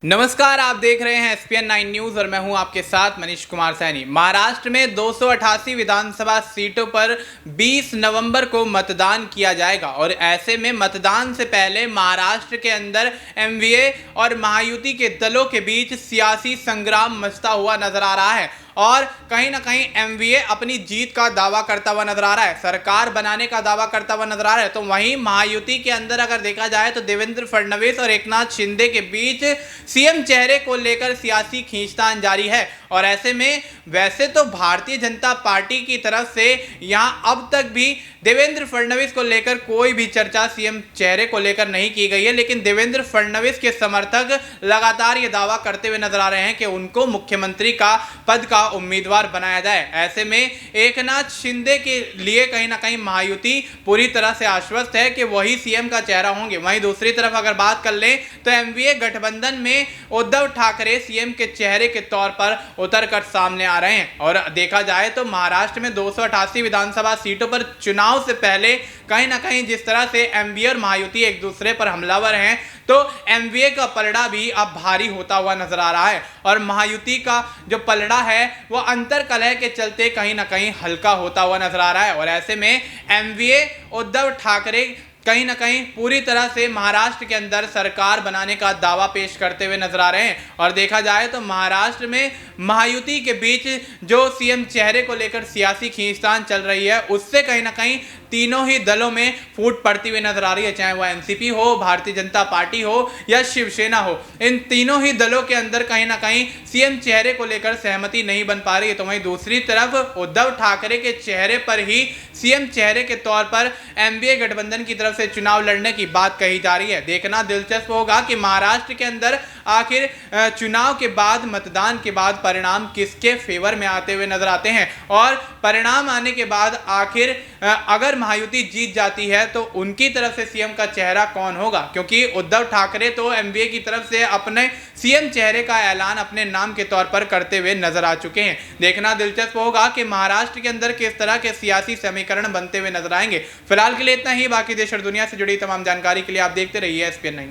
नमस्कार, आप देख रहे हैं एसपीएन 9 न्यूज और मैं हूं आपके साथ मनीष कुमार सैनी। महाराष्ट्र में 288 विधानसभा सीटों पर 20 नवंबर को मतदान किया जाएगा और ऐसे में मतदान से पहले महाराष्ट्र के अंदर एमवीए और महायुति के दलों के बीच सियासी संग्राम मचता हुआ नजर आ रहा है और कहीं ना कहीं एमवीए अपनी जीत का दावा करता हुआ नजर आ रहा है, सरकार बनाने का दावा करता हुआ नजर आ रहा है। तो वहीं महायुति के अंदर अगर देखा जाए तो देवेंद्र फडणवीस और एकनाथ शिंदे के बीच सीएम चेहरे को लेकर सियासी खींचतान जारी है और ऐसे में वैसे तो भारतीय जनता पार्टी की तरफ से यहां अब तक भी देवेंद्र फडणवीस को लेकर कोई भी चर्चा सीएम चेहरे को लेकर नहीं की गई है, लेकिन देवेंद्र फडणवीस के समर्थक लगातार ये दावा करते हुए नजर आ रहे हैं कि उनको मुख्यमंत्री का पद का उम्मीदवार बनाया जाए। ऐसे में एकनाथ शिंदे के लिए कहीं ना कहीं महायुति पूरी तरह से आश्वस्त है कि वही सीएम का चेहरा होंगे। वहीं दूसरी तरफ अगर बात कर लें तो एमवीए गठबंधन में उद्धव ठाकरे सीएम के चेहरे के तौर पर उतरकर सामने आ रहे हैं और देखा जाए तो महाराष्ट्र में 288 विधानसभा सीटों पर चुनाव से पहले कहीं ना कहीं जिस तरह से एमवीए और महायुति एक दूसरे पर हमलावर हैं, तो एमवीए का पलड़ा भी अब भारी होता हुआ नजर आ रहा है और महायुति का जो पलड़ा है वो अंतर कलह के चलते कहीं ना कहीं हल्का होता हुआ नजर आ रहा है और ऐसे में एमवीए उद्धव ठाकरे कहीं ना कहीं पूरी तरह से महाराष्ट्र के अंदर सरकार बनाने का दावा पेश करते हुए नजर आ रहे हैं और देखा जाए तो महाराष्ट्र में महायुति के बीच जो सीएम चेहरे को लेकर सियासी खींचतान चल रही है उससे कहीं ना कहीं तीनों ही दलों में फूट पड़ती हुई नजर आ रही है, चाहे वह एनसीपी हो, भारतीय जनता पार्टी हो या शिवसेना हो। इन तीनों ही दलों के अंदर कहीं ना कहीं सीएम चेहरे को लेकर सहमति नहीं बन पा रही है। तो वहीं दूसरी तरफ उद्धव ठाकरे के चेहरे पर ही सीएम चेहरे के तौर पर एमवीए गठबंधन की तरफ से चुनाव लड़ने की बात कही जा रही है। देखना दिलचस्प होगा कि महाराष्ट्र के अंदर आखिर चुनाव के बाद, मतदान के बाद परिणाम किसके फेवर में आते हुए नजर आते हैं और परिणाम आने के बाद आखिर अगर महायुति जीत जाती है तो उनकी तरफ से सीएम का चेहरा कौन होगा, क्योंकि उद्धव ठाकरे तो एमवीए की तरफ से अपने सीएम चेहरे का ऐलान अपने नाम के तौर पर करते हुए नजर आ चुके हैं। देखना दिलचस्प होगा कि महाराष्ट्र के अंदर किस तरह के सियासी समीकरण बनते हुए नजर आएंगे। फिलहाल के लिए इतना ही। बाकी देश और दुनिया से जुड़ी तमाम जानकारी के लिए आप देखते रहिए एसपीएन 9।